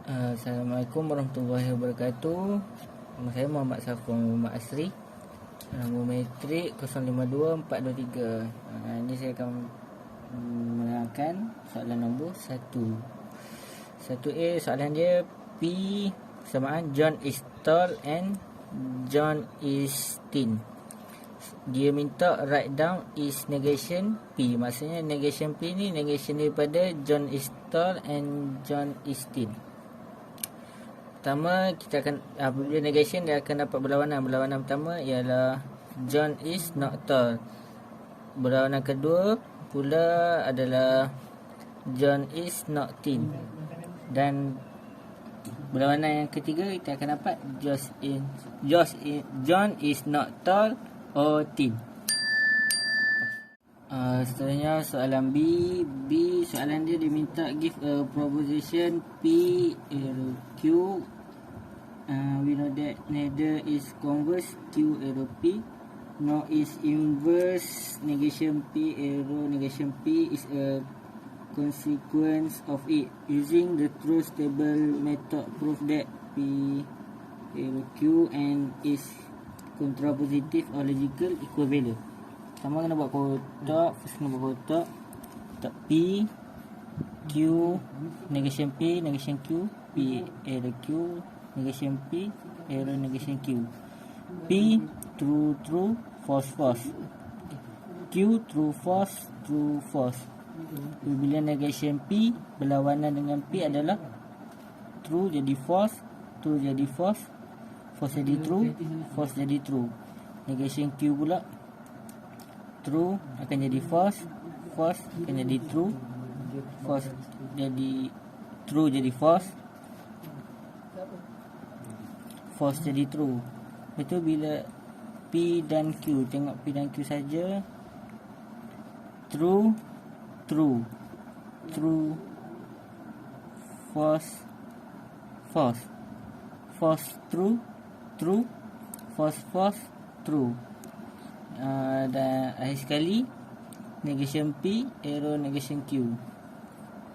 Assalamualaikum warahmatullahi wabarakatuh. Nama saya Muhammad Safwan Muhammad Asri. Nombor metrik 052423. Ini saya akan menerangkan soalan nombor 1. 1A, soalan dia P samaan John is tall and John is thin. Dia minta write down is negation P. Maksudnya negation P ni negation daripada John is tall and John is thin. Pertama, kita akan apabila negation dia akan dapat berlawanan. Berlawanan pertama ialah John is not tall. Berlawanan kedua pula adalah John is not thin. Dan berlawanan yang ketiga kita akan dapat John is not tall or thin. Seterusnya soalan B. Soalan dia diminta give a proposition P arrow Q. We know that neither is converse Q arrow P nor is inverse negation P arrow negation P is a consequence of it. Using the truth table method, prove that P arrow Q and is contrapositive or logical equivalent. Pertama kena buat kotak. First kena buat kotak. Kotak P Q negation P negation Q, P arrow Q negation P arrow negation Q. P true false. Q true false. Bila negation P berlawanan dengan P adalah true jadi false, true jadi false, false jadi true, false jadi true. Negation Q pula true akan jadi false, false akan jadi true, false jadi true jadi false, false jadi true. Betul bila P dan Q, tengok P dan Q saja. True false true false true. Dan akhir sekali negation P arrow negation Q,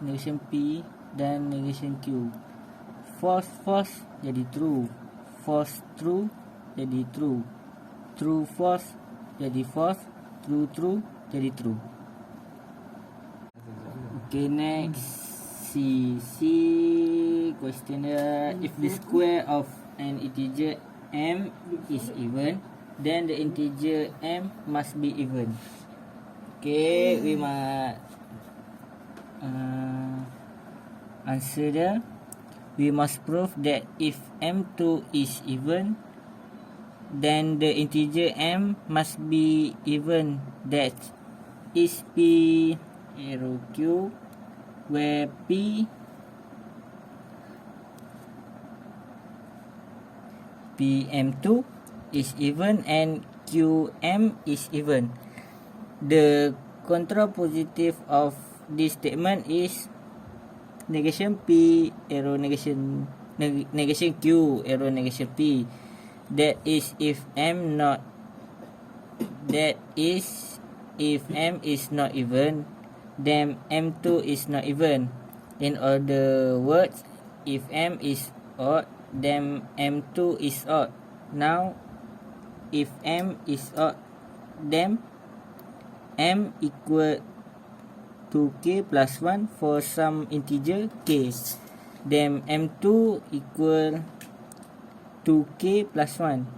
negation P dan negation Q. False jadi true, false true jadi true, true false jadi false, true jadi true. Okay, next C question dia, if the square of an integer m is even, then the integer m must be even. Okay, we must answer dia. We must prove that if m2 is even, then the integer m must be even. That is P arrow Q, where PM2 is even and QM is even. The contrapositive of this statement is negation P arrow negation Q arrow negation P. That is if M is not even, then M2 is not even. In other words, if M is odd, then M2 is odd. Now, if M is odd, then M equal to K plus 1 for some integer K. Then M2 equal to K plus 1.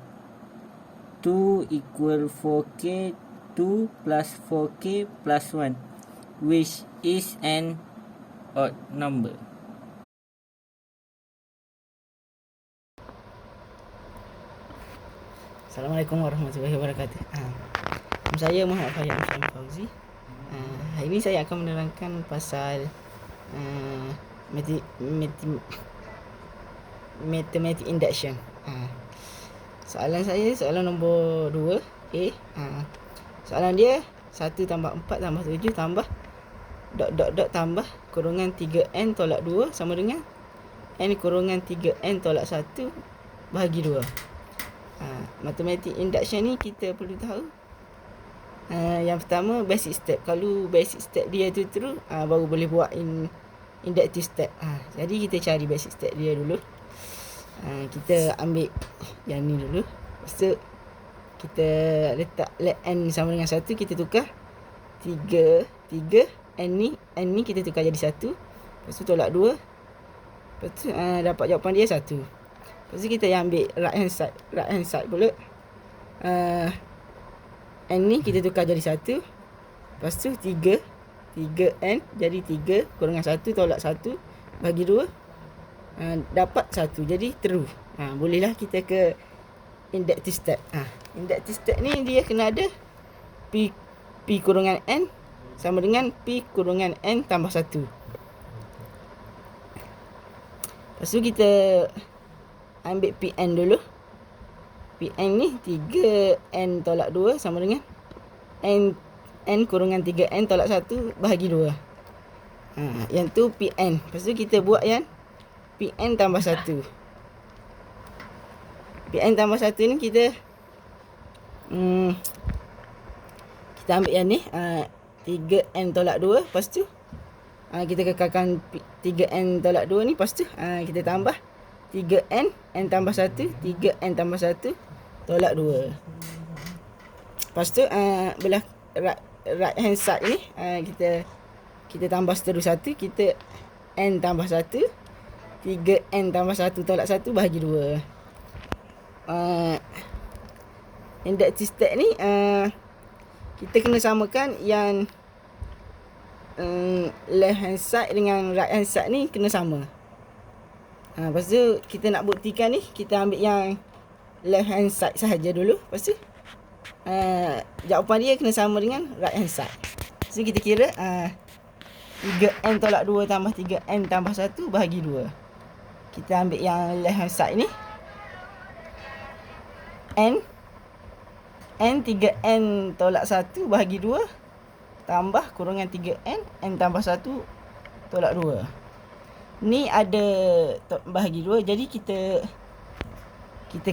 2 equal 4K, 2 plus 4K plus 1, which is an odd number. Assalamualaikum warahmatullahi wabarakatuh. Saya Muhammad Fahyam Syam Fauzi. Hari ini saya akan menerangkan pasal mathematical induction. Soalan saya, soalan nombor 2 A. Soalan dia 1 tambah 4 tambah 7 tambah dot tambah kurungan 3n tolak 2 sama dengan n kurungan 3n tolak 1 bahagi 2. Mathematical induction ni kita perlu tahu Yang pertama basic step. Kalau basic step dia tu true, baru boleh buat in inductive step. Jadi kita cari basic step dia dulu. Kita ambil yang ni dulu. Lepas tu kita letak let n sama dengan 1, kita tukar 3 n ni kita tukar jadi 1. Lepas tu tolak 2. Lepas tu dapat jawapan dia 1. Lepas tu kita yang ambil right hand side pula. N ni kita tukar jadi 1. Lepas tu 3n jadi 3 kurangan 1 tolak 1 bagi 2. Dapat 1. Jadi true. Bolehlah kita ke inductive step. Inductive step ni dia kena ada P kurungan N sama dengan P kurungan N tambah 1. Lepas tu kita ambil Pn dulu. Pn ni 3n tolak 2 sama dengan n kurungan 3n tolak 1 bahagi 2. Yang tu Pn. Lepas tu kita buat yang Pn tambah 1. Pn tambah 1 ni kita ambil yang ni 3n tolak 2. Lepas tu kita kekalkan 3n tolak 2 ni. Lepas tu kita tambah 3n, n tambah 1, 3n tambah 1 tolak 2. Lepas tu belah right hand side ni kita tambah seterus 1. Kita n tambah 1, 3n tambah 1 tolak 1 bahagi 2. Inductive step ni kita kena samakan yang left hand side dengan right hand side ni kena sama. Lepas tu kita nak buktikan ni, kita ambil yang left hand side sahaja dulu. Lepas tu jawapan dia kena sama dengan right hand side. Lepas tu kita kira 3n tolak 2 tambah 3n tambah 1 bahagi 2. Kita ambil yang left hand side ni. N 3n tolak 1 bahagi 2 tambah kurungan 3n, n tambah 1 tolak 2. Ni ada bahagi 2. Jadi kita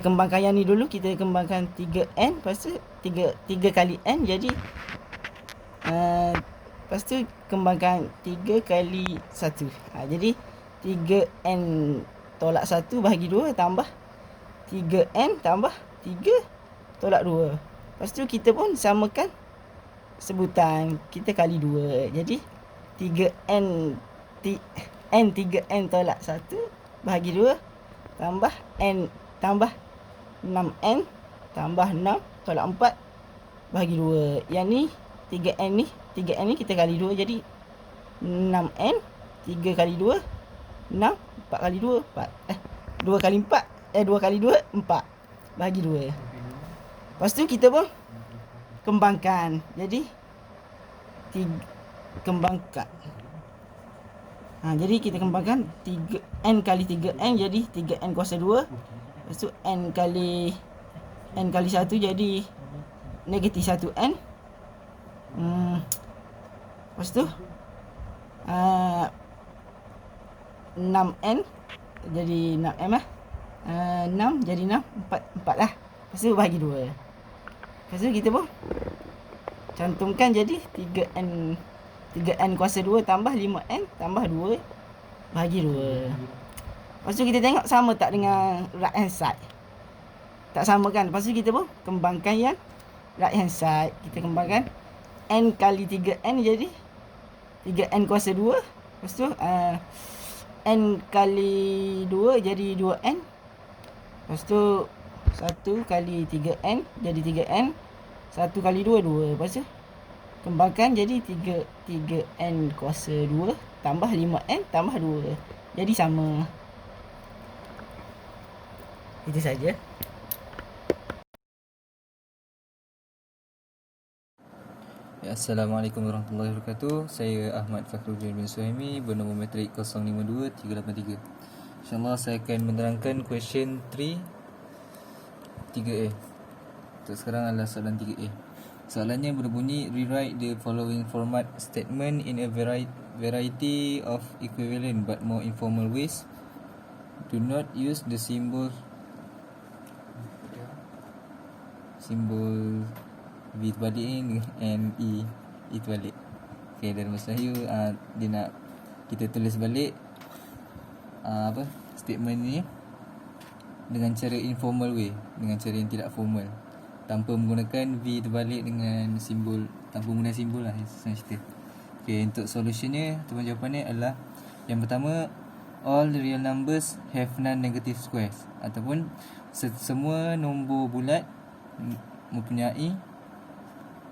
kembangkan yang ni dulu. Kita kembangkan 3n. Lepas tu 3 kali n. Jadi lepas tu kembangkan 3 kali 1. Jadi 3n tolak 1 bahagi 2 tambah 3n tambah 3 tolak 2. Lepas tu kita pun samakan sebutan. Kita kali 2. Jadi 3n 3n tolak 1 bahagi 2 tambah n tambah 6n tambah 6 tolak 4 bahagi 2. Yang ni 3n ni kita kali 2. Jadi 6n 3 kali 2 6, 4 kali 2 4. 2 kali 4 2 kali 2 4 bahagi 2. Lepas tu kita pun kembangkan. Jadi kembangkan. Jadi kita kembangkan 3n kali 3n jadi 3n kuasa 2. Lepas tu n kali 1 jadi negatif 1n. Lepas tu 6n jadi 6m lah. 6 jadi 6 4 lah. Lepas tu bahagi 2. Lepas tu kita pun cantumkan jadi 3n kuasa 2 tambah 5n tambah 2 bahagi 2. Lepas tu kita tengok sama tak dengan right hand side. Tak sama kan? Lepas tu kita pun kembangkan yang right hand side. Kita kembangkan n kali 3n jadi 3n kuasa 2. Lepas tu n kali 2 jadi 2n. Lepas tu 1 kali 3n jadi 3n. 1 kali 2 2. Lepas tu kembangkan jadi 3n kuasa 2 tambah 5n tambah 2. Jadi sama. Itu saja. Assalamualaikum warahmatullahi wabarakatuh. Saya Ahmad Fakhruddin bin Suhaimi bernombor matrik 052383. InsyaAllah saya akan menerangkan question 3A. Untuk sekarang adalah soalan 3A. Soalannya berbunyi, rewrite the following format statement in a variety of equivalent but more informal ways. Do not use the symbol V terbalik ni and E terbalik. Okay, dalam bahasa Melayu dia nak kita tulis balik statement ni dengan cara informal way, dengan cara yang tidak formal, tanpa menggunakan V terbalik dengan simbol, tanpa menggunakan simbol lah senang cerita. Okay, untuk solutionnya ataupun jawapannya adalah yang pertama, all real numbers have non-negative squares, ataupun semua nombor bulat mempunyai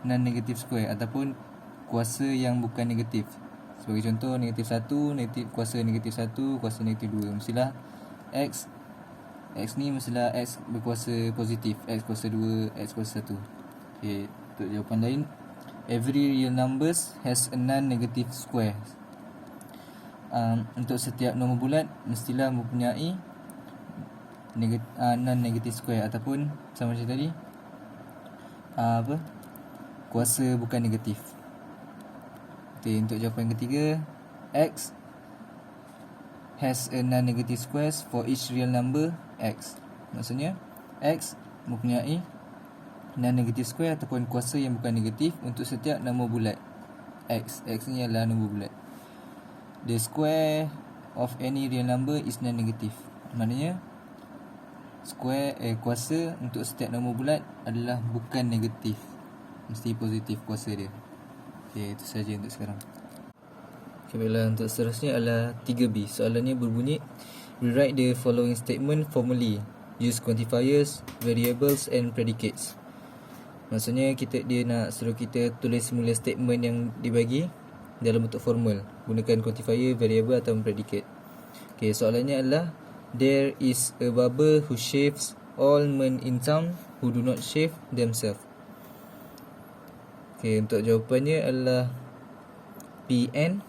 non-negative square ataupun kuasa yang bukan negatif. Sebagai contoh, negatif 1, kuasa negatif 1, kuasa negatif 2. Mestilah X ni mestilah X berkuasa positif, X kuasa 2, X kuasa 1. Okay, untuk jawapan lain, every real numbers has a non-negative square. Untuk setiap nombor bulat mestilah mempunyai non-negative square, ataupun sama macam tadi, kuasa bukan negatif. Okay, untuk jawapan ketiga, X has a non-negative squares for each real number X. Maksudnya X mempunyai non-negative square ataupun kuasa yang bukan negatif untuk setiap nombor bulat X. X ni adalah nombor bulat. The square of any real number is non-negative. Maknanya kuasa untuk setiap nombor bulat adalah bukan negatif, mesti positif kuasa dia. Okay, itu saja untuk sekarang. Okay, baiklah, untuk seterusnya adalah 3B. Soalannya berbunyi, rewrite the following statement formally. Use quantifiers, variables and predicates. Maksudnya dia nak suruh kita tulis semula statement yang dibagi dalam bentuk formal, gunakan quantifier, variable atau predicate. Okay, soalannya adalah, there is a barber who shaves all men in town who do not shave themselves. Okay, untuk jawapannya adalah PN.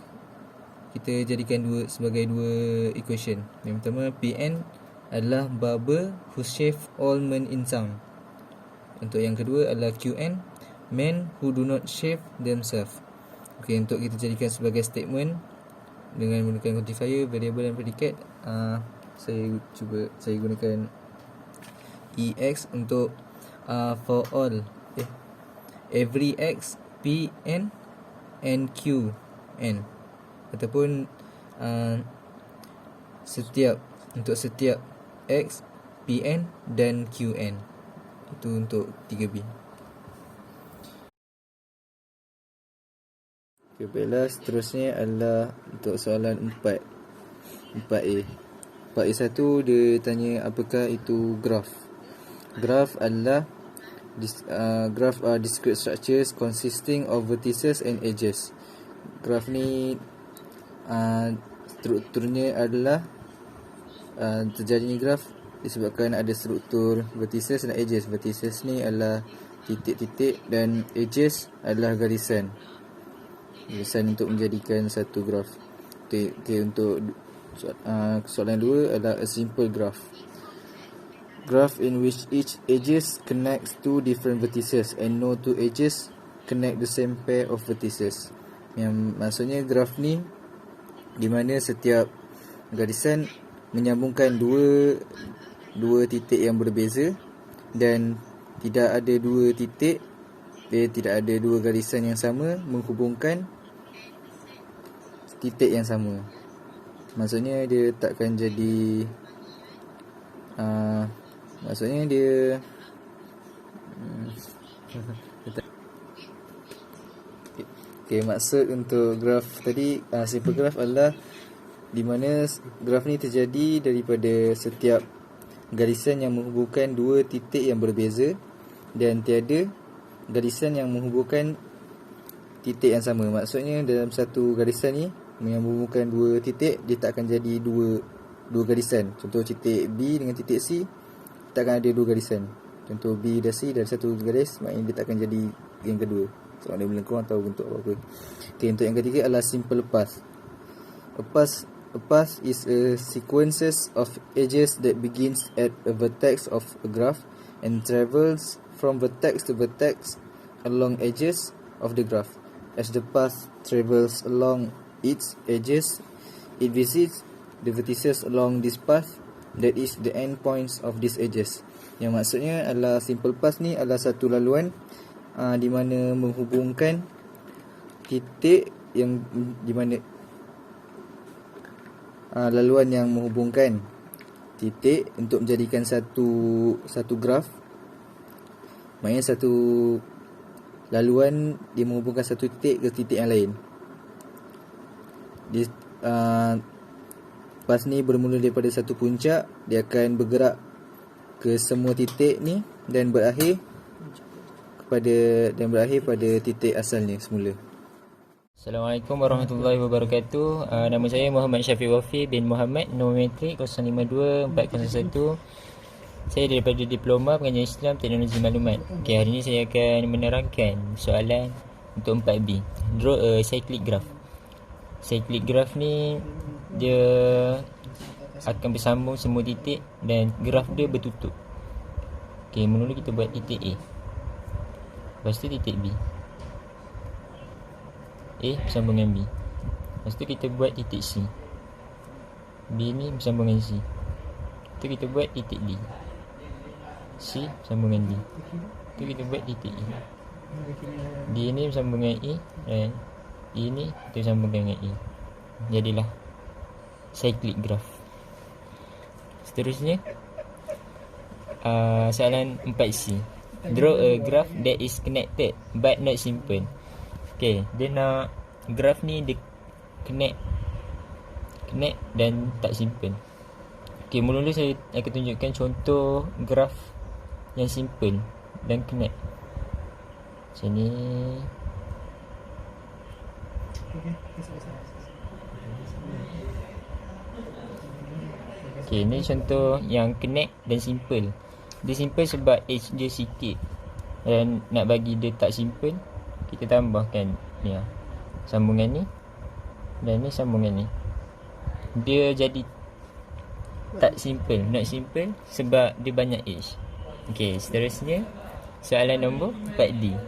Kita jadikan sebagai dua equation. Yang pertama, PN adalah barber who shave all men in town. Untuk yang kedua adalah QN, men who do not shave themselves. Okay, untuk kita jadikan sebagai statement dengan menggunakan quantifier, variable dan predicate, saya gunakan EX untuk for all every X PN and QN, ataupun untuk setiap X PN dan QN. Itu untuk 3B. Okay, baiklah, seterusnya adalah untuk soalan 4A. 4A1 dia tanya apakah itu graph. Graph adalah graph are discrete structures consisting of vertices and edges. Graph ni strukturnya adalah terjadinya graph disebabkan ada struktur vertices dan edges. Vertices ni adalah titik-titik dan edges adalah garisan untuk menjadikan satu graph. Okay, untuk soalan 2 adalah a simple graph. Graph in which each edges connects two different vertices and no two edges connect the same pair of vertices. Yang maksudnya graph ni di mana setiap garisan menyambungkan dua titik yang berbeza dan tidak ada dua titik, tidak ada dua garisan yang sama menghubungkan titik yang sama. Maksudnya dia takkan jadi Okay, maksud untuk graf tadi, simple graph adalah di mana graf ni terjadi daripada setiap garisan yang menghubungkan dua titik yang berbeza dan tiada garisan yang menghubungkan titik yang sama. Maksudnya dalam satu garisan ni menghubungkan dua titik, dia tak akan jadi dua garisan. Contoh titik B dengan titik C, tak akan ada dua garisan. Contoh B dan C dari satu garis, maknanya dia tak akan jadi yang kedua, sebab dia melengkung atau bentuk apa-apa. Okay, untuk yang ketiga adalah simple path. A path is a sequences of edges that begins at a vertex of a graph and travels from vertex to vertex along edges of the graph. As the path travels along its edges, it visits the vertices along this path, that is the end points of these edges. Yang maksudnya adalah simple path ni adalah satu laluan di mana menghubungkan titik yang di mana laluan yang menghubungkan titik untuk menjadikan satu graf. Maknanya satu laluan dia menghubungkan satu titik ke titik yang lain. Pas ni bermula daripada satu puncak, dia akan bergerak ke semua titik ni dan berakhir pada titik asalnya semula. Assalamualaikum warahmatullahi wabarakatuh. Nama saya Muhammad Syafiq Wafi bin Muhammad, nombor metrik 052401. Saya daripada Diploma Pengajian Islam Teknologi Maklumat. Okey, hari ini saya akan menerangkan soalan untuk 4B. Draw a cyclic graph. Cyclic graph ni dia akan bersambung semua titik dan graf dia bertutup. Okey, mula kita buat titik A. Lepas tu titik B. A bersambung dengan B. Lepas tu kita buat titik C. B ni bersambung dengan C. Lepas tu kita buat titik D. C bersambung dengan D. Lepas tu kita buat titik E. D ni bersambung dengan E dan E ni kita bersambungkan dengan E. Jadilah cyclic graph. Seterusnya soalan 4C. Draw a graph that is connected but not simple. Okay, dia nak graf ni dia connect dan tak simple. Okay, mula-mula saya akan tunjukkan contoh graf yang simple dan connect. Macam ni. Okay, ni contoh yang connect dan simple. Dia simple sebab edge dia sikit, dan nak bagi dia tak simple, kita tambahkan ni lah, sambungan ni dan ni sambungan ni. Dia jadi tak simple, not simple sebab dia banyak edge. Okey, seterusnya soalan nombor 4D.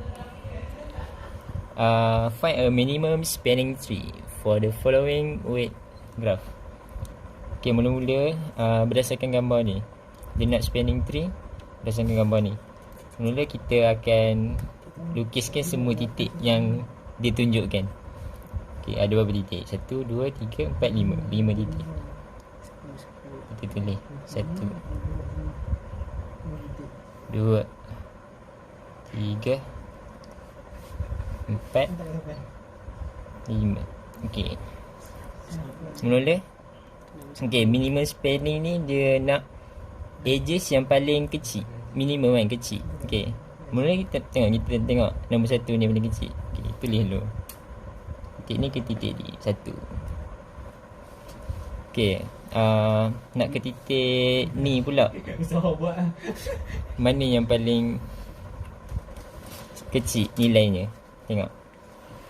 Find a minimum spanning tree for the following weight graph. Okey, mula-mula berdasarkan gambar ni, dia nak spanning tree berdasarkan gambar ni. Mula kita akan lukiskan semua titik yang ditunjukkan. Okey, ada berapa titik? 1, 2, 3, 4, 5. 5 titik. Kita tulis 1, 2, 3, 4, 5. Okey. Mula. Okey, minimum spanning ni dia nak edges yang paling kecil. Minimum kan kecil. Okey. Mula kita tengok nombor 1 ni paling kecil. Okey, tulis dulu. Titik ni ke titik ni 1. Okey, nak ke titik ni pula. Mana yang paling kecil nilainya? Tengok.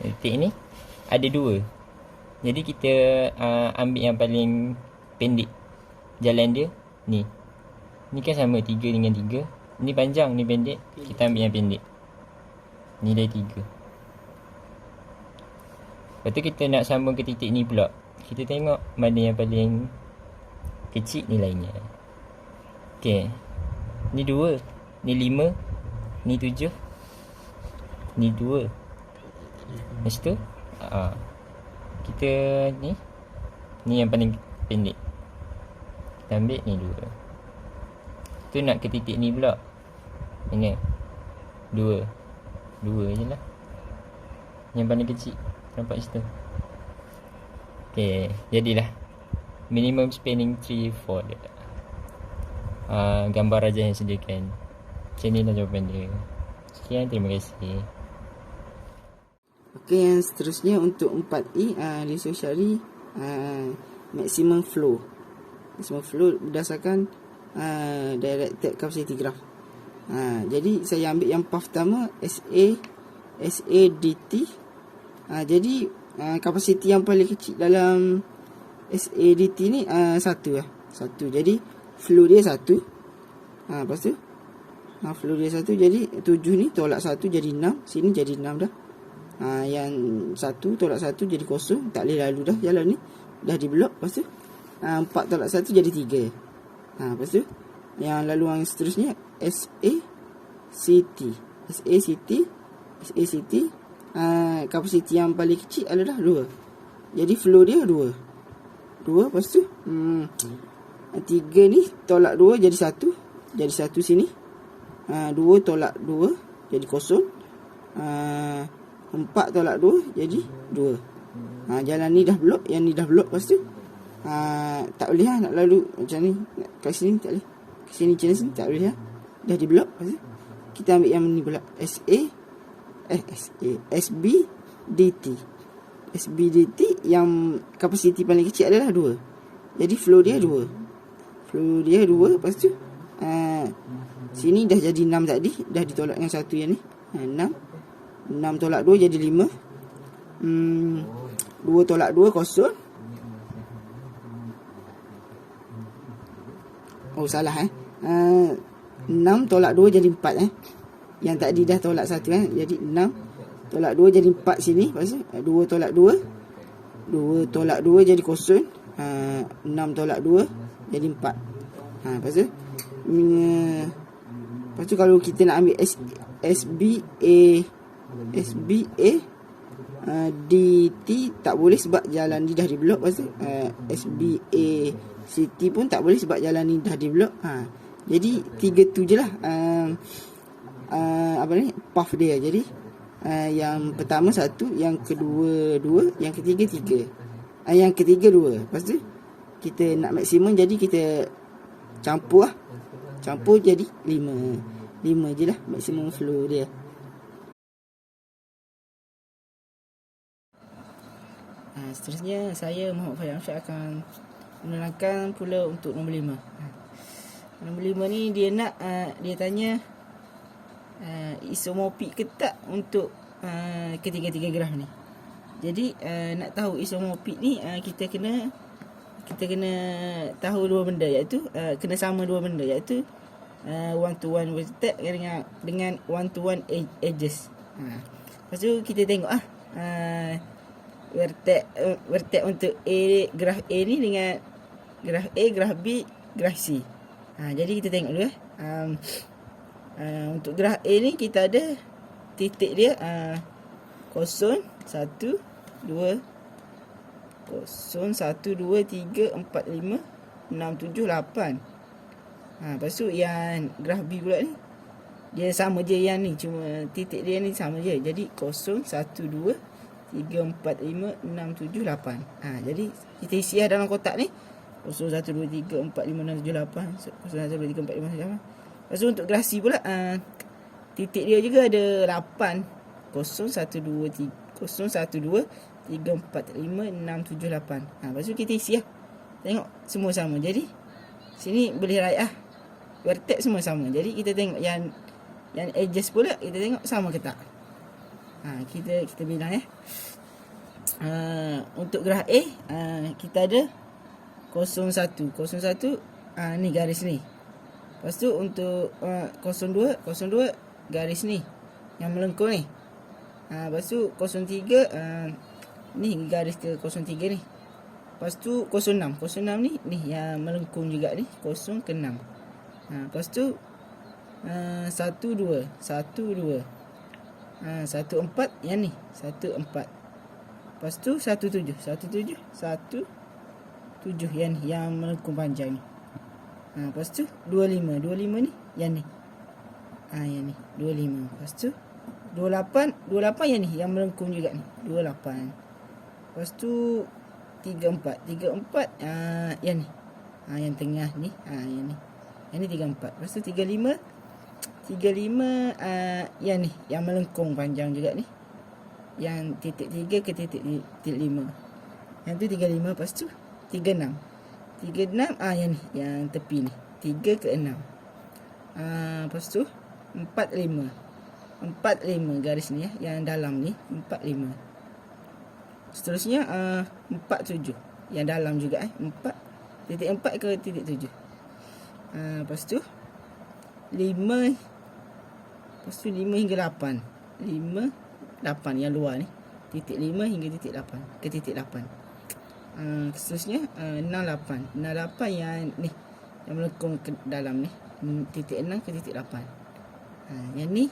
Titik ni ada 2. Jadi kita ambil yang paling pendek. Jalan dia ni. Ni kan sama 3 dengan 3. Ni panjang, ni pendek. Kita ambil yang pendek. Nilai 3. Lepas tu kita nak sambung ke titik ni pula. Kita tengok mana yang paling kecil nilainya. Okey. Ni 2. Ni 5. Ni 7. Ni 2. Lepas tu kita ni yang paling pendek. Kita ambil ni 2. Tu nak ke titik ni pula. Mana? 2 je lah. Yang paling kecil. Nampak situ. Okay, jadilah minimum spanning tree for the gambar raja yang sediakan. Macam ni lah jawapan dia. Sekian, terima kasih. Okey, yang seterusnya untuk 4E, Lisa Syari, maximum flow. Maximum flow berdasarkan directed capacity graph. Jadi saya ambil yang path pertama, SADT. Jadi kapasiti yang paling kecil dalam SADT ni 1 lah. 1. Jadi flow dia 1. Lepas tu flow dia 1, jadi 7 ni tolak 1 jadi 6. Sini jadi 6 dah. Yang 1 tolak 1 jadi kosong, tak boleh lalu dah jalan ni. Dah di blok. Lepas tu 4 tolak 1 jadi 3. Lepas tu yang laluan seterusnya SACT. Kapasiti yang paling kecil adalah 2. Jadi flow dia 2. 2. Lepas tu 3 ni tolak 2 jadi 1. Jadi 1 sini. 2 tolak 2 jadi kosong. 4 tolak 2 jadi 2. Jalan ni dah blok. Yang ni dah blok. Lepas tu tak boleh lah nak lalu macam ni. Kat sini tak boleh. Kat sini macam sini tak boleh lah. Dah di blok. Lepas tu kita ambil yang ni pula. SB dt. SB dt yang kapasiti paling kecil adalah 2. Jadi flow dia 2. Flow dia 2. Lepas tu sini dah jadi 6 tadi. Dah ditolak dengan 1 yang ni. 6 tolak 2 jadi 5. 2 tolak 2 kosong. Oh salah 6 tolak 2 jadi 4 Yang tadi dah tolak 1 Jadi 6 tolak 2 jadi 4 sini. Lepas tu 2 tolak 2 tolak 2 jadi kosong. 6 tolak 2 jadi 4. Lepas tu kalau kita nak ambil SBA DT tak boleh sebab jalan ni dah di blok. Lepas tu SBA City pun tak boleh sebab jalan ni dah di blok. Jadi 3 tu je lah path dia. Jadi yang pertama 1, yang kedua 2, yang ketiga 3. Yang ketiga 2. Lepas tu kita nak maksimum, jadi kita campur jadi 5 je lah maksimum flow dia. Seterusnya saya Muhammad Fahim Amsyad akan menerangkan pula untuk nombor 5. Nombor 5 ni dia nak dia tanya isomorfik ke tak untuk ketiga-tiga graf ni. Jadi nak tahu isomorfik ni kita kena tahu dua benda, iaitu kena sama dua benda, iaitu one to one vertex dengan one to one edges. Lepas tu kita tengok vertex untuk graf A ni dengan graf A, graf B, graf C. Jadi kita tengok dulu untuk graf A ni kita ada titik dia 0, 1, 2 0, 1, 2, 3, 4, 5, 6, 7, 8. Lepas tu yang graf B pula ni dia sama je yang ni, cuma titik dia ni sama je. Jadi 0, 1, 2, 3, 4, 5, 6, 7, 8. Jadi kita isi dalam kotak ni 0, 1, 2, 3, 4, 5, 6, 7, 8. 0, 1, 2, 3, 4, 5, 6, 7, 8. Lepas tu untuk graf C pula titik dia juga ada 8. 0, 1, 2, 3, 0, 1, 2, 3, 4, 5, 6, 7, 8. Lepas tu kita isi tengok semua sama. Jadi sini boleh write vertex semua sama. Jadi kita tengok yang edges pula, kita tengok sama ke tak. Kita bilang untuk graf A kita ada 01 ni garis ni. Lepas tu untuk 02 garis ni yang melengkung ni. Lepas tu 03 ni garis ke 03 ni. Lepas tu 06 ni yang melengkung juga ni, 0 ke 6. Lepas tu 12 14 yang ni 14. Lepas tu 17 yang ni yang melengkung panjang ni. Lepas tu 25 ni yang ni. Yang ni 25. Lepas tu 28 yang ni yang melengkung juga ni, 28. Lepas tu 34 yang ni. Yang tengah ni, yang ni. Yang ni 34. Lepas tu 35 yang ni yang melengkung panjang juga ni. Yang titik 3 ke titik 5. Yang tu 35. Lepas tu 36 yang ni, yang tepi ni, 3 ke 6. Lepas tu 45 garis ni yang dalam ni, 45. Seterusnya 47 yang dalam juga 4 ke titik 7. Lepas tu 5 hingga 8 yang luar ni, titik 5 hingga titik 8 ke titik 8. Seterusnya 68 yang ni yang melengkung ke dalam ni, titik 6 ke titik 8. Yang ni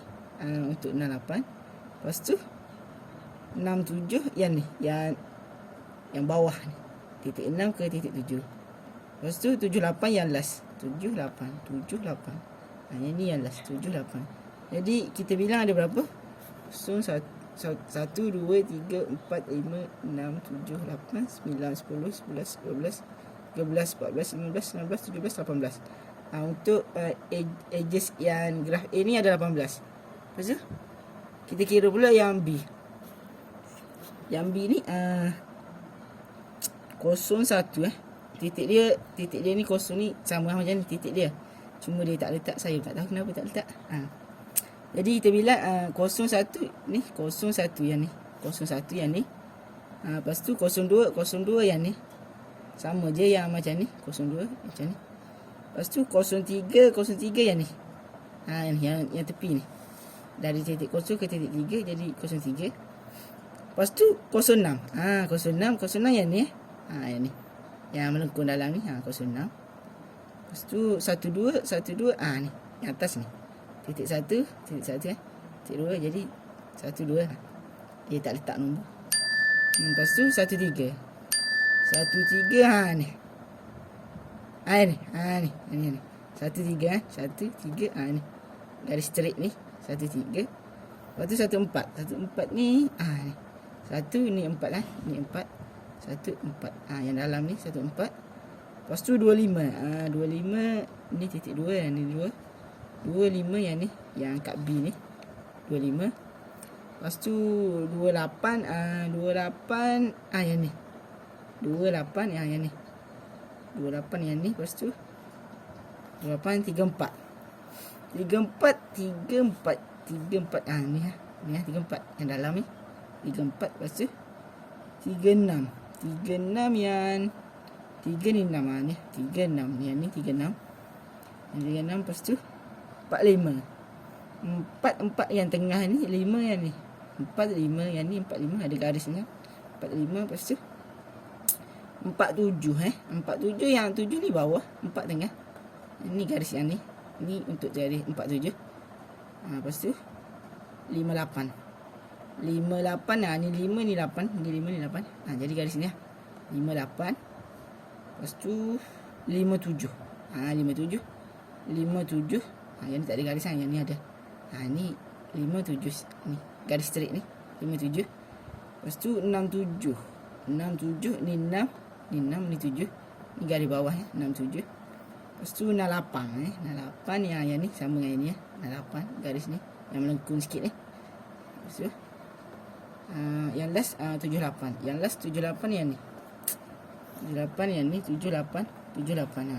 untuk 68. Lepas tu 67 yang ni, yang bawah ni, titik 6 ke titik 7. Lepas tu 78 yang last. 78. Yang ni yang last 78. Jadi kita bilang ada berapa? 1, 2, 3, 4, 5, 6, 7, 8, 9, 10, 11, 12, 13, 14, 15, 16, 17, 18. Untuk edges yang graf A ni ada 18. Lepas tu kita kira pula yang B. Yang B ni 01 titik dia ni kosong ni sama macam ni titik dia. Cuma dia tak letak, saya tak tahu kenapa tak letak. Jadi kita bilang 01 ni 01 yang ni. 01 yang ni. Lepas tu 02 yang ni. Sama je yang macam ni, 02 macam ni. Lepas tu 03 yang ni. Yang tepi ni. Dari titik 0 ke titik 3 jadi 03. Lepas tu 06. 06 yang ni. Yang ni. Yang melengkung dalam ni. 06. Lepas tu 12 ni. Yang atas ni. Titik 1 titik 2 jadi 12 lah. Dia tak letak nombor. Lepas tu 13 ni. Ni 13 ni. Garis straight ni 13. Lepas tu 14 ni ni. 1 ni 4 lah. Ni 4. 1 4. Yang dalam ni 1 4. Lepas tu 25. 25 ni titik 2 yang ni 2. 25 yang ni, yang kat B ni 25. Lepas tu 28 yang ni 28 yang ni 28 yang ni. Lepas tu 28 34 ni ni 34 yang dalam ni 34. Lepas tu 36 yang 3 ni 6 ni 36 yang ni 36 yang 36. Lepas tu 45 4 yang tengah ni 5 yang ni 4 5 yang ni 45 ada garisnya 45. Lepas tu 47 47 yang 7 ni bawah 4 tengah. Ini garis yang ni untuk garis 47. Lepas tu 58 ni 5 ni 8 ni 5 ni 8. Jadi garis ni 58. Lepas tu 57 yang ni tak ada garisan, yang ni ada. Ni 57 ni garis straight ni 57. Lepas tu 67 ni 6 ni 7 ni garis bawah 67. Lepas tu 68 yang ni sama dengan yang ni 68 garis ni yang melengkung sikit ni. Lepas tu yang last 78. Yang last 78 yang ni 78 yang ni 78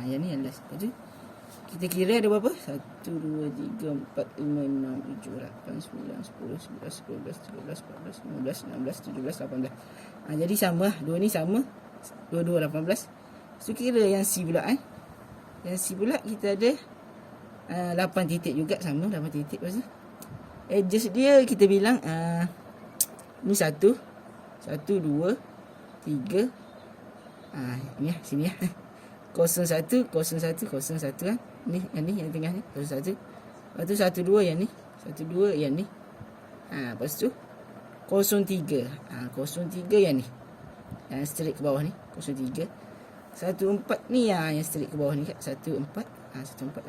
yang ni yang last. Lepas tu kita kira ada berapa? 1, 2, 3, 4, 5, 6, 7, 8, 9, 10, 11, 12, 13, 14, 15, 16, 17, 18. Jadi sama lah. Dua ni sama. Dua-dua 18. So kira yang C pula Yang C pula kita ada 8 titik juga. Sama 8 titik. Lepas tu edges dia kita bilang ni 1 2 3 ni sini 01 kan. Ni yang tengah ni 01. Lepas tu 12 yang ni 12 yang ni. Lepas tu 03 yang ni yang straight ke bawah ni 03. 14 ni yang straight ke bawah ni kat 14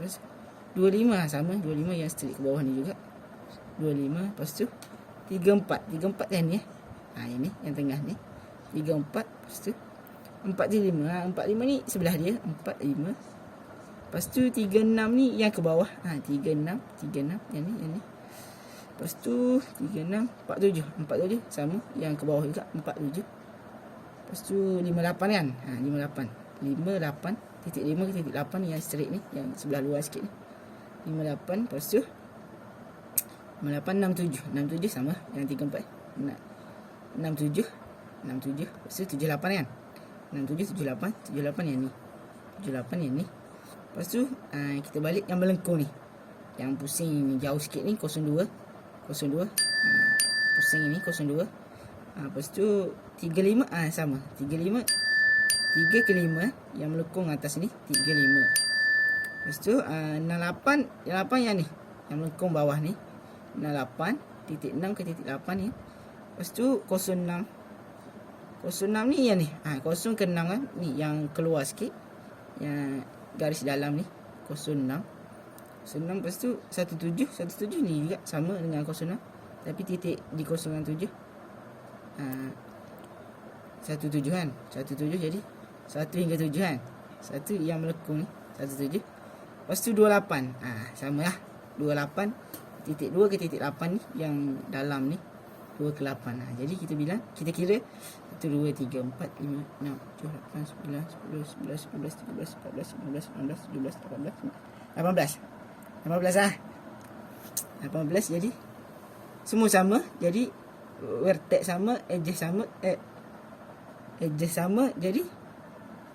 terus 25 sama 25 yang straight ke bawah ni juga 25. Lepas tu 34 yang ni yang ni yang tengah ni 34. Lepas tu 45 ni sebelah dia 45. Lepas tu 36 ni yang ke bawah 36 yang ni. Lepas tu 36 47 sama yang ke bawah juga 47. Lepas tu 58 kan 58 titik 5 ke titik 8 yang straight ni yang sebelah luar sikit ni 58. Lepas tu 67 sama yang 34 67. Lepas tu 78 kan 78 yang ni 78 yang ni. Lepas tu kita balik yang melengkung ni yang pusing jauh sikit ni 02 pusing ini 02. Lepas tu 35 sama 35 3 ke 5 yang melengkung atas ni 35. Lepas tu 68 yang ni yang melengkung bawah ni 68 titik 6 ke titik 8 ni. Lepas tu 06 06 ni yang ni. 0 ke 6 kan. Ni yang keluar sikit. Yang garis dalam ni. 06. 06 lepas tu 17. 17 ni juga sama dengan 06. Tapi titik di 07. 17 kan. 17 jadi 1 hingga 7 kan. 1 yang melengkung ni. 17. Lepas tu 28. Sama lah. 28. Titik 2 ke titik 8 ni. Yang dalam ni. 2 ke 8. Jadi kita bilang, kita kira 1, 2, 3, 4, 5, 6, 7, 8, 9, 10, 11, 12, 13, 14, 15, 16, 17, 18, 18 lah. 18 jadi semua sama. Jadi vertex sama, edges sama, edges sama. Jadi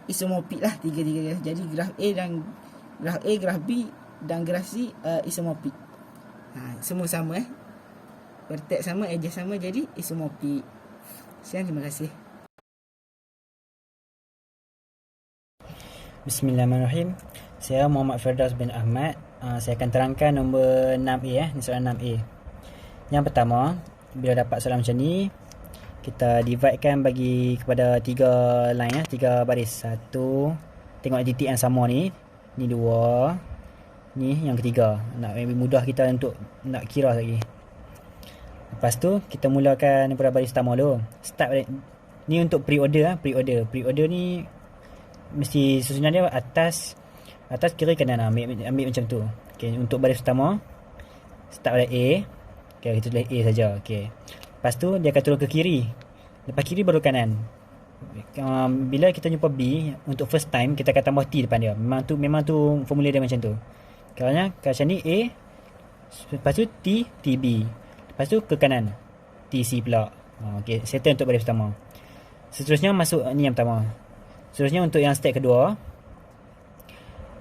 isomorphic lah tiga-tiga. Jadi graf A, graf B dan graf C isomorphic. Semua sama vertex sama, edges sama, jadi isomorphic. Sekian, terima kasih. Bismillahirrahmanirrahim. Saya Muhammad Firdaus bin Ahmad. Saya akan terangkan nombor 6A. Ni soalan 6A. Yang pertama, bila dapat soalan macam ni, kita dividekan bagi kepada 3 line 3 baris. 1, tengok titik yang sama ni. Ni 2. Ni yang ketiga. Nak lebih mudah kita untuk nak kira lagi. Lepas tu kita mulakan daripada baris pertama dulu. Start ni untuk pre-order. Pre-order ni mesti susunan dia atas kiri kanan. Ambil macam tu. Okey, untuk baris pertama start pada A. Okey, kita tulis A saja. Okey. Lepas tu dia akan turun ke kiri. Lepas kiri baru kanan. Bila kita jumpa B untuk first time, kita akan tambah T depan dia. Memang tu formula dia macam tu. Kalau macam ni A, lepas tu T, TB. Lepas tu ke kanan TC pula. Okey, settle untuk baris pertama. Seterusnya masuk ni yang pertama. Seterusnya untuk yang step kedua,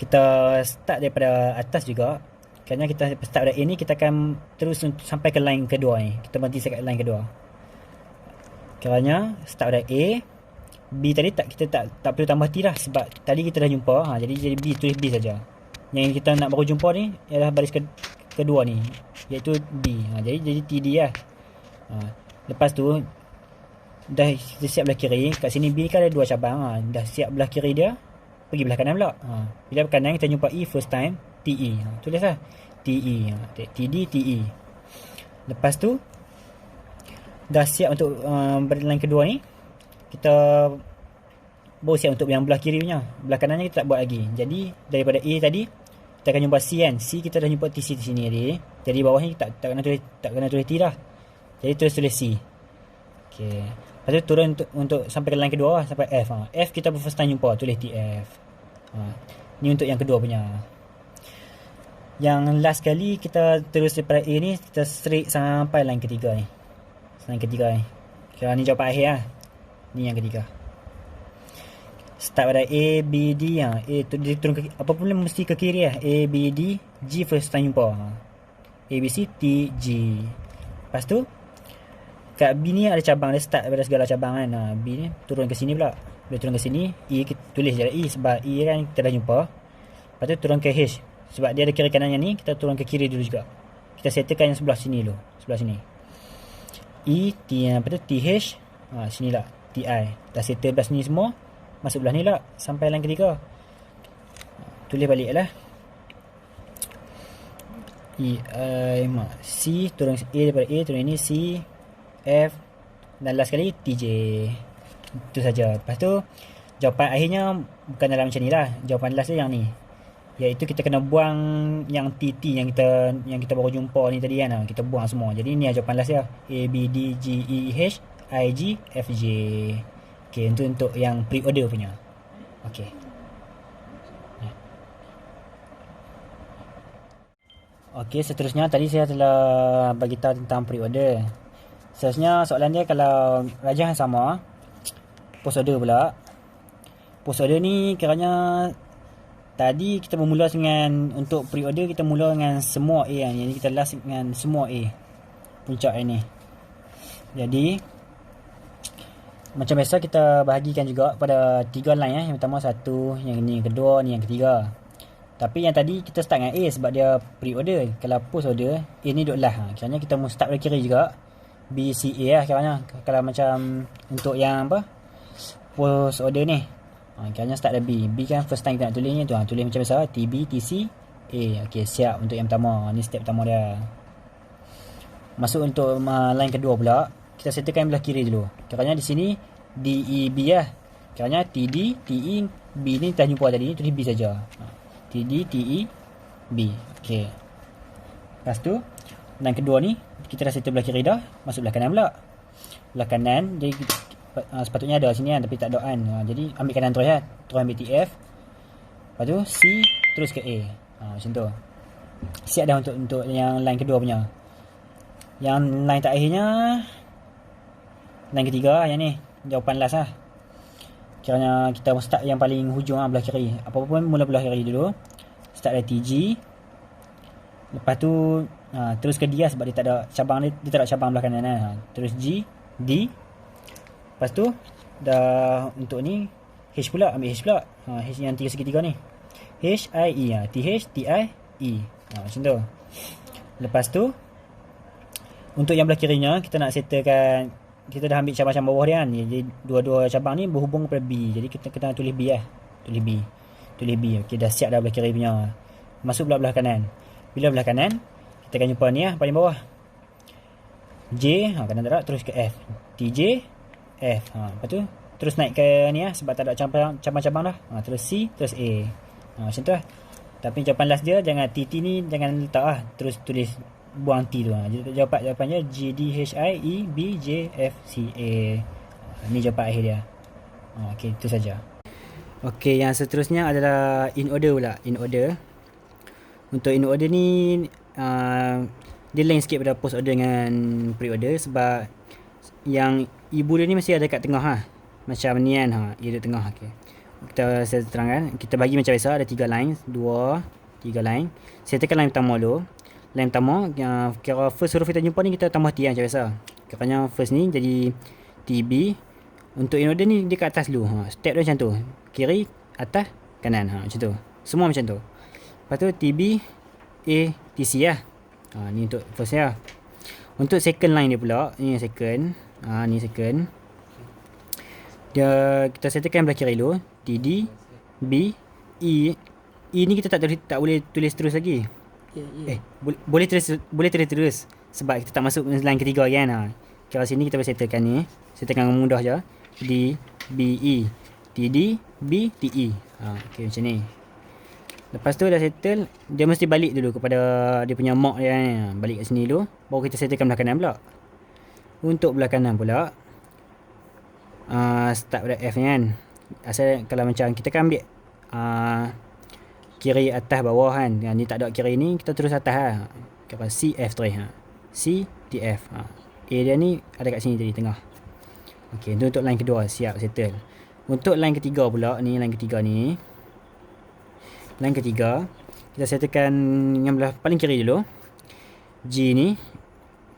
kita start daripada atas juga. Kerana kita start pada A ni, kita akan terus sampai ke line kedua ni. Kita berhenti dekat line kedua. Kerana start pada A, B tadi kita tak perlu tambah T dah, sebab tadi kita dah jumpa. Jadi B, tulis B saja. Yang kita nak baru jumpa ni ialah baris kedua ni, iaitu D. Jadi TD lah. Lepas tu dah kita siap belah kiri. Kat sini B kan ada 2 cabang. Dah siap belah kiri dia, pergi belah kanan pula. Bila belah kanan kita jumpa E first time, TE. Tulis lah TE. TD, TE. Lepas tu dah siap untuk berline kedua ni, kita baru siap untuk yang belah kiri punya. Belah kanannya kita tak buat lagi. Jadi daripada A tadi kita akan jumpa C kan. C kita dah jumpa TC di sini tadi. Jadi bawah ni tak kena tulis T dah. Jadi tulis C. Okey. Lepas tu turun untuk sampai ke line kedua lah, sampai F. F kita first time jumpa, tulis TF. Ni untuk yang kedua punya. Yang last kali kita terus daripada A ni, kita straight sampai line ketiga ni. Line ketiga ni. Kira ni jawapan akhir lah. Ni yang ketiga. Start pada A, B, D. A tu dia turun ke, apa pun mesti ke kiri lah. A, B, D, G first time jumpa. A, B, C, T, G. Lepas tu kat B ni ada cabang. Dia start daripada segala cabang kan. B ni turun ke sini pula. Bila turun ke sini, E kita tulis je E, sebab E kan kita dah jumpa. Lepas tu turun ke H, sebab dia ada kiri kanan yang ni, kita turun ke kiri dulu juga. Kita settlekan yang sebelah sini dulu. Sebelah sini E, T, apa tu, TH. Sini lah TI. Dah settle belah sini semua, masuk belah ni lah sampai line ketiga. Tulis balik lah. E, I, C, turun A daripada A, turun ini C, F, dan last kali TJ. Itu saja. Lepas tu jawapan akhirnya bukan dalam macam ni lah. Jawapan last dia yang ni, iaitu kita kena buang yang TT yang kita baru jumpa ni tadi kan. Kita buang semua. Jadi ni jawapan last dia. A, B, D, G, E, H, I, G, F, J. Okey, untuk yang pre-order punya. Okey. Okey, seterusnya tadi saya telah bagi tahu tentang pre-order. Seterusnya soalan dia kalau rajah sama, post order pula. Post order ni kiranya tadi kita bermula dengan, untuk pre-order kita mula dengan semua A kan. Jadi kita last dengan semua A. Puncak ini. Jadi macam biasa kita bahagikan juga pada 3 line Yang pertama 1, yang ini yang kedua, ni yang ketiga. Tapi yang tadi kita start dengan A sebab dia pre-order. Kalau post order, A ni duduk last. Kiranya kita mau start dari kiri juga. B, C, A lah kiranya. Kalau macam untuk yang apa, post order ni, kiranya start dari B. B kan first time kita nak tulis ni tu, tulis macam biasa, TB, TC, A. Ok, siap untuk yang pertama. Ni step pertama dia. Masuk untuk line kedua pula, kita settlekan belah kiri dulu. Kiranya di sini DEB lah. Kiranya TD, TE, B ni dah jumpa tadi, tulis B saja. TD, TE, B. Ok. Lepas tu line kedua ni kita dah settle belah kiri dah, masuk belah kanan pula. Belah kanan jadi sepatutnya ada sini kan, tapi tak ada kan. Jadi ambil kanan terus kan. Terus ambil TF. Lepas tu C terus ke A. Macam tu. Siap dah untuk yang line kedua punya. Yang line terakhirnya line ketiga yang ni, jawapan last lah. Kiranya kita start yang paling hujung lah, belah kiri. Apa-apa pun mula belah kiri dulu. Start dari TG. Lepas tu terus ke D lah, sebab dia tak ada cabang, dia tak ada cabang belah kanan lah. Terus G, D. Lepas tu dah untuk ni H pula, ambil H pula. H yang 3 segitiga ni. H, I, E. TH, TI, E. Macam tu. Lepas tu untuk yang belah kirinya kita nak settlekan, kita dah ambil cabang-cabang bawah dia kan. Jadi dua-dua cabang ni berhubung kepada B. Jadi kita kena tulis B lah. Tulis B. Okey, dah siap dah belah kiri punya. Masuk belah kanan. Bila belah kanan, kita akan jumpa ni lah paling bawah. J, kanan tak ada, terus ke F. TJ, F. Lepas tu terus naik ke ni lah, sebab tak ada cabang-cabang dah. Terus C, terus A. Macam tu lah. Tapi jawapan last dia, jangan TT ni jangan letak lah. Terus tulis buang T tu. Jawapannya G, D, H, I, E, B, J, F, C, A. Ni jawapan akhir dia. Okey, itu saja. Okey, yang seterusnya adalah in order pula. In order. Untuk in order ni dia lain sikit pada post order dengan pre order, sebab yang ibu dia ni mesti ada kat tengah lah. Macam ni kan, dia duduk tengah. Okay. Saya terangkan, kita bagi macam biasa, ada 3 line, 2, 3 line. Saya tekan line pertama dulu. Line pertama, kira first huruf kita jumpa ni kita tambah T lah macam biasa. Kiranya first ni jadi TB. Untuk in order ni dia kat atas dulu. Step dia macam tu, kiri, atas, kanan. Macam tu, semua macam tu. Lepas tu TB, A, TC lah. Ni untuk first lah. Untuk second line dia pula, ni second. Ni second. Dia kita settlekan belah kiri dulu. TD, B, E. E ni kita tak boleh tulis terus lagi. Boleh tulis terus sebab kita tak masuk line ketiga kan. Kira sini kita boleh settlekan ni. Settlekan dengan mudah je. D, B, E. TD, B, TE. Okey, macam ni. Lepas tu dah settle, dia mesti balik dulu kepada dia punya mark dia kan. Balik kat sini dulu, baru kita settlekan belah kanan pula. Untuk belah kanan pula, start pada F ni kan. Asal kalau macam kita kan ambil kiri atas bawah kan. Ni tak ada kiri ni, kita terus atas lah. Kira C, F terus. C, D, F. A dia ni ada kat sini tadi, tengah. Okey, itu untuk line kedua, siap, settle. Untuk line ketiga pula, ni line ketiga ni. Line ketiga, kita settlekan yang belah paling kiri dulu. G ni,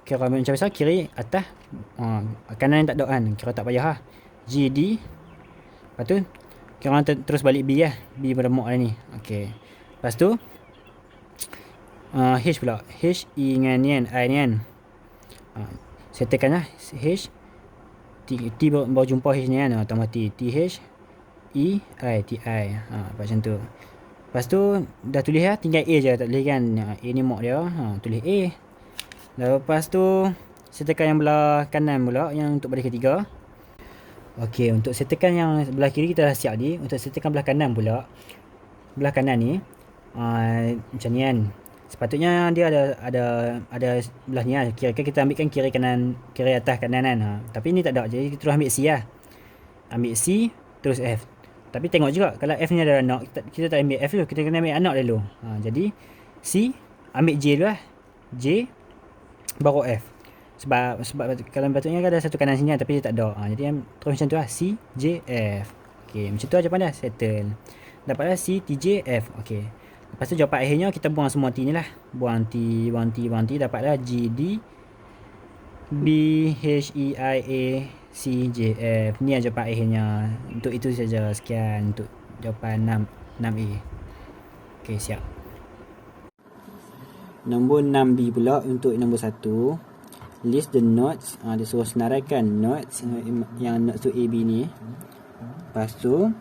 kira macam biasa, kiri, atas. Kanan tak ada kan, kira tak payah lah. G, D. Lepas tu, kira terus balik B lah. B pada mark ni. Okay. Lepas tu, H pula. H, E dengan ni kan, I ni kan. Settlekan lah. H, T baru jumpa H ni kan. Tambah T. T, H, E, I, T, I. Macam tu. Lepas tu dah tulis lah, tinggal A je tak tulis kan. A ni mark dia, tulis A. Lepas tu settlekan yang belah kanan pula, yang untuk baris ketiga. Okey, untuk settlekan yang belah kiri kita dah siap ni. Untuk settlekan belah kanan pula, belah kanan ni macam ni kan. Sepatutnya dia ada belah ni lah. Kira-kira kita ambilkan kiri kanan, kiri atas kanan kan. Tapi ni tak ada, jadi kita terus ambil C lah. Ambil C terus F. Tapi tengok juga, kalau F ni ada anak, kita tak ambil F dulu, kita kena ambil anak dulu. Jadi C, ambil J dulu lah. J, baru F. Sebab kalau patutnya kan ada satu kanan sini, tapi dia tak ada. Jadi terus macam tu lah, C, J, F. Okay, macam tu lah jawapan dah, settle. Dapatlah C, T, J, F. Okay. Lepas tu jawapan akhirnya kita buang semua T ni lah. Buang T. Dapatlah G, D, B, H, E, I, A, C, J, F. Ni jawapan akhirnya. Untuk itu saja, sekian untuk jawapan 6A. Okey, siap. Nombor 6B pula untuk nombor 1. list the nodes. Dia suruh senaraikan nodes yang nodes tu A, B ni. Lepas tu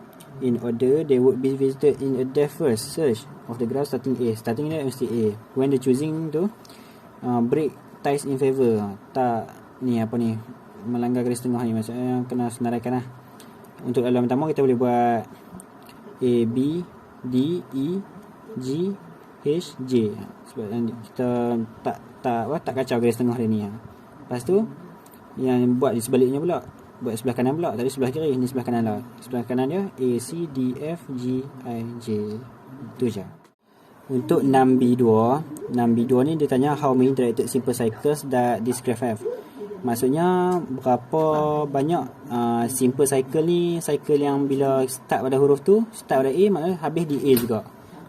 in order they would be visited in a depth first search of the graph starting A. Starting dia mesti A. When the choosing tu break ties in favor. Tak ni apa ni, melanggar garis tengah ni, maksudnya kena senaraikan lah. Untuk dalam pertama kita boleh buat A, B, D, E, G, H, J. Sebab kita tak kacau garis tengah dia ni. Lepas tu yang buat di sebaliknya pula, buat sebelah kanan pula. Tadi sebelah kiri, ni sebelah kanan lah. Sebelah kanan dia A, C, D, F, G, I, J. Itu je. Untuk 6B2 ni dia tanya how many directed simple cycles that this graph have. Maksudnya berapa banyak simple cycle ni, cycle yang bila start pada huruf tu, start pada A, maknanya habis di A juga.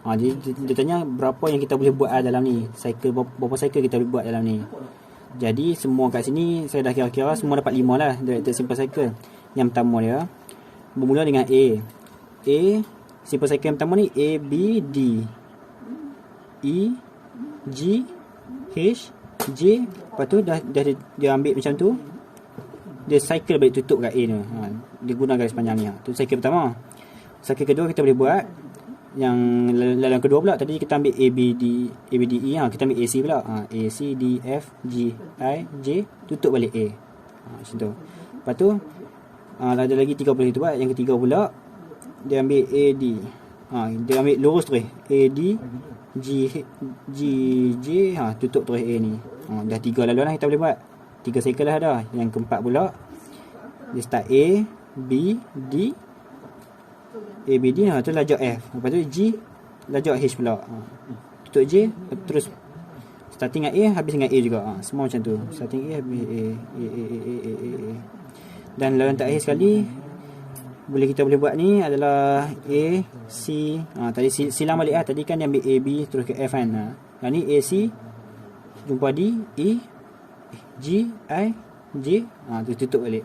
Dia tanya berapa yang kita boleh buat dalam ni, cycle, berapa cycle kita boleh buat dalam ni. Jadi semua kat sini saya dah kira-kira semua dapat 5 lah directed simple cycle. Yang pertama dia bermula dengan A. Simple cycle yang pertama ni A, B, D, E, G, H, J. Lepas tu dah dia ambil macam tu, dia cycle balik tutup kat A tu. Dia guna garis panjang ni. Tu cycle pertama. Cycle kedua kita boleh buat yang dalam kedua pula. Tadi kita ambil A, B, D, E. Kita ambil AC pula. A, C, D, F, G, I, J. Tutup balik A. Macam tu. Lepas tu ada lagi 3 boleh kita buat. Yang ketiga pula dia ambil A, D. Dia ambil lurus terus A, D, G, J. Tutup terus A ni. Dah 3 lalu lah kita boleh buat. 3 cycle lah dah. Yang keempat pula dia start A, B, D, A, B, D. Tu lajak F. Lepas tu G, lajak H pula. Tutup J. Terus starting dengan A, habis dengan A juga. Semua macam tu. Starting A, habis A. Dan lawan terakhir sekali kita boleh buat ni adalah A, C. Tadi silang balik lah. Tadi kan dia ambil A, B terus ke F kan. Yang ni A, C jumpa D, E, G, I, J. Tu tutup balik.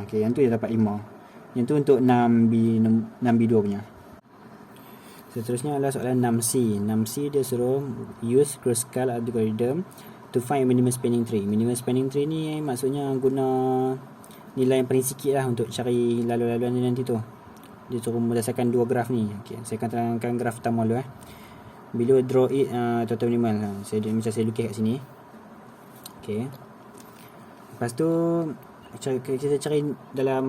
Okay, yang tu dia dapat 5. Yang tu untuk 6B2 punya. Seterusnya adalah soalan 6C. 6C dia suruh use Kruskal algorithm to find minimum spanning tree. Minimum spanning tree ni maksudnya guna nilai yang paling sikit lah untuk cari lalu-laluan dia nanti tu. Dia suruh berdasarkan 2 graf ni. Okay, saya akan terangkan graf pertama dulu. Bila draw it total minimal. Macam saya lukis kat sini. Okay. Lepas tu kita cari dalam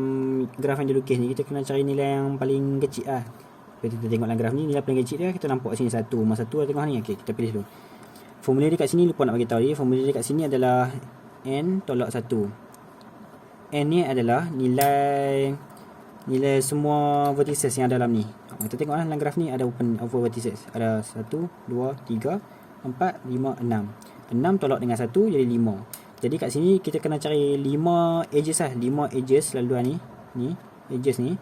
graf yang dia lukis ni, kita kena cari nilai yang paling kecil lah. Bila kita tengok dalam graf ni, nilai paling kecil dia kita nampak sini 1. Masa 1 tengah ni. Okay, kita pilih dulu. Formula dia kat sini lupa nak bagi tahu dia. Formula dia kat sini adalah N tolak 1. N ni adalah nilai semua vertices yang dalam ni. Kita tengoklah dalam graf ni ada over vertices. Ada 1, 2, 3, 4, 5, 6. 6 tolak dengan 1 jadi 5. Jadi kat sini kita kena cari 5 edges lah. 5 edges laluan ni edges ni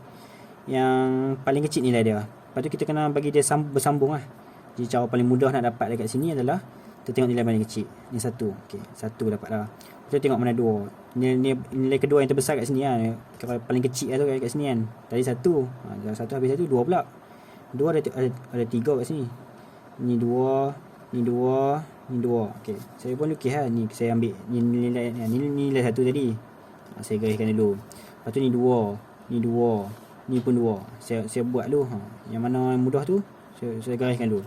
yang paling kecil nilai dia. Lepas tu kita kena bagi dia bersambung lah. Jadi cara paling mudah nak dapat dekat sini adalah kita tengok nilai paling kecil. Ni 1. Okay, 1 dapat dah. Kita tengok mana 2. Nilai kedua yang terbesar kat sini lah. Paling kecil lah tu kat sini kan. Tadi 1. Dalam 1 habis 1, 2 pula. 2 ada 3 kat sini. Ni 2, ni 2, ni 2. Okey, saya pun lukis lah. Ni saya ambil ni nilai 1 tadi. Saya gariskan dulu. Lepas tu ni 2, ni 2, ni pun 2. Saya buat dulu. Yang mana yang mudah tu saya gariskan dulu.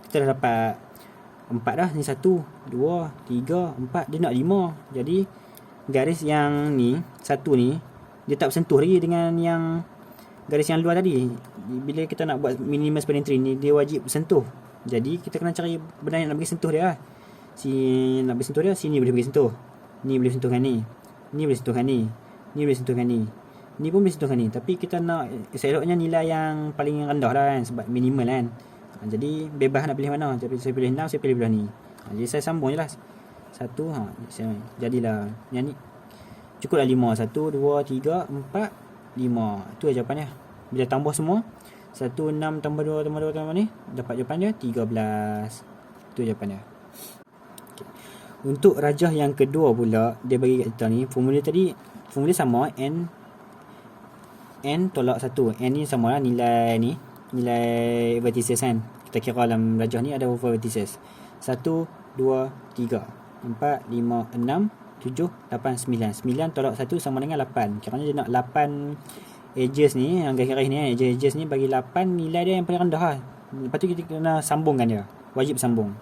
Kita dah dapat 4 dah. Ni 1, 2, 3, 4. Dia nak 5. Jadi garis yang ni 1 ni dia tak bersentuh lagi dengan yang garis yang luar tadi. Bila kita nak buat minimum spanning tree ni, dia wajib bersentuh. Jadi kita kena cari benda yang nak bagi sentuh dia lah. Nak bagi sentuh dia, sini boleh bagi sentuh. Ni boleh sentuh dengan ni. Ni boleh sentuh dengan ni. Ni boleh sentuh dengan ni. Ni pun boleh sentuh dengan ni. Tapi kita nak seloknya nilai yang paling rendah lah kan. Sebab minimal kan. Jadi bebas nak pilih mana. Tapi saya pilih 6, saya pilih belah ni. Jadi saya sambung je lah. 1, jadilah. Yang ni cukup lah 5. 1, 2, 3, 4, 5. Itu jawapannya. Bila tambah semua 1, 6 tambah 2 tambah 2 tambah ni, dapat jawapan dia 13. Itu jawapan dia. Okay. Untuk rajah yang kedua pula, dia bagi kat kita ni, formula sama N tolak 1. N ni sama lah nilai ni, nilai vertices kan. Kita kira dalam rajah ni ada over vertices. 1, 2, 3, 4, 5, 6, 7, 8, 9. 9 tolak 1 sama dengan 8. Kiranya dia nak 8 edges ni, yang garis-garis ni, edges ni bagi 8, nilai dia yang paling rendah lah. Lepas tu kita kena sambungkan dia. Wajib sambung.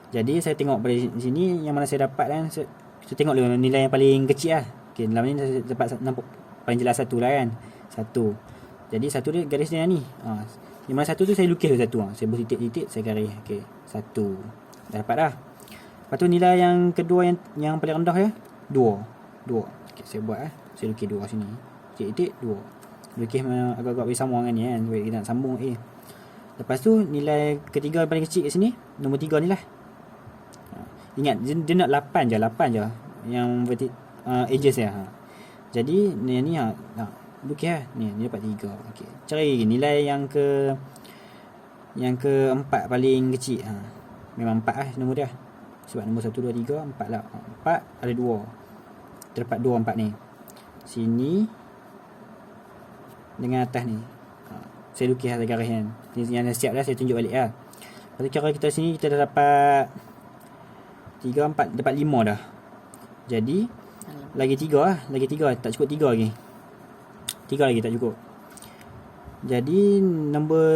Jadi saya tengok pada sini yang mana saya dapat kan, saya tengok dulu nilai yang paling kecil lah. Okay, dalam ni saya dapat nampak paling jelas 1 lah kan. 1. Jadi 1 dia garis dia ni. Yang mana 1 tu saya lukis dulu 1. Saya buat titik-titik, saya garis. Okey, 1. Dah dapat dah. Lepas tu nilai yang kedua yang paling rendah ya, 2. Okey, saya buat saya lukis 2 sini. Titik-titik 2. Lukis agak-agak bagi sambung kan ni kan. Kita nak sambung Lepas tu nilai ketiga yang paling kecil kat sini, nombor 3 ni lah. Ingat dia nak 8 je yang edges dia. Jadi ni lukis ni dapat 3. Okey. Cari nilai yang keempat paling kecil. Memang 4 lah nombor dia. Sebab nombor 1 2 3 4 lah. 4 ada 2. Terdapat 2 4 ni. Sini dengan atas ni. Saya lukis atas garis kan. Yang dah siap dah, saya tunjuk balik lah. Lepas tu cara kita sini kita dah dapat 3 4 dapat 5 dah. Jadi lagi 3 lah, tak cukup 3 lagi. 3 lagi tak cukup. Jadi nombor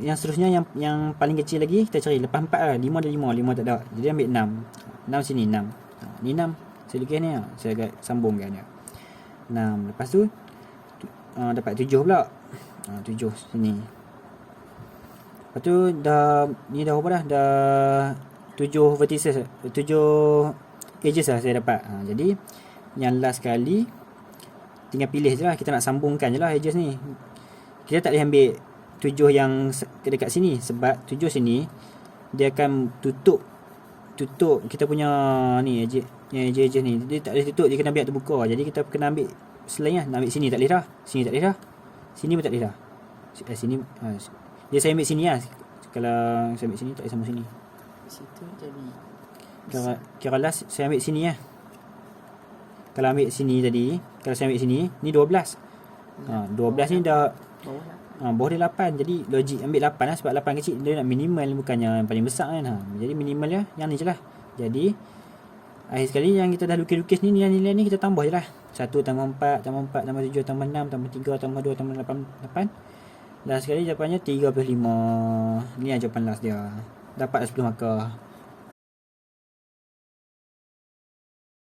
yang seterusnya yang paling kecil lagi kita cari lepas 4 lah. 5 ada 5 tak ada. Jadi ambil 6. 6 sini 6. Ni 6. Saya lukis ni saya agak sambungkan dia. 6. Lepas tu dapat 7 pula. 7 sini. Lepas tu dah berapa dah? Dah 7 vertices, 7 edges lah saya dapat. Jadi yang last kali tinggal pilih je lah. Kita nak sambungkan je lah edges ni. Kita tak boleh ambil 7 yang dekat sini. Sebab 7 sini dia akan tutup kita punya ni edges ni. Dia tak boleh tutup, dia kena biar terbuka. Jadi kita kena ambil selain lah. Nak ambil sini tak boleh dah. Sini tak boleh dah. Sini pun tak boleh dah. Sini dia saya ambil sini lah. Kalau saya ambil sini tak boleh sama sini. Situ jadi Kira last saya ambil sini lah. Kalau ambil sini tadi, kalau saya ambil sini, ni 12. 12 ni dah bawah dia 8. Jadi logik ambil 8 lah. Sebab 8 kecil dia nak minimal, bukannya yang paling besar kan. Jadi minimal lah, yang ni je lah. Jadi akhir sekali yang kita dah lukis-lukis ni, nilai ni kita tambah je lah. 1 tambah 4 tambah 4 tambah 7 tambah 6 tambah 3 tambah 2 tambah 8. Last sekali jawapannya 35. Ni lah jawapan last dia. Dapat 10 markah.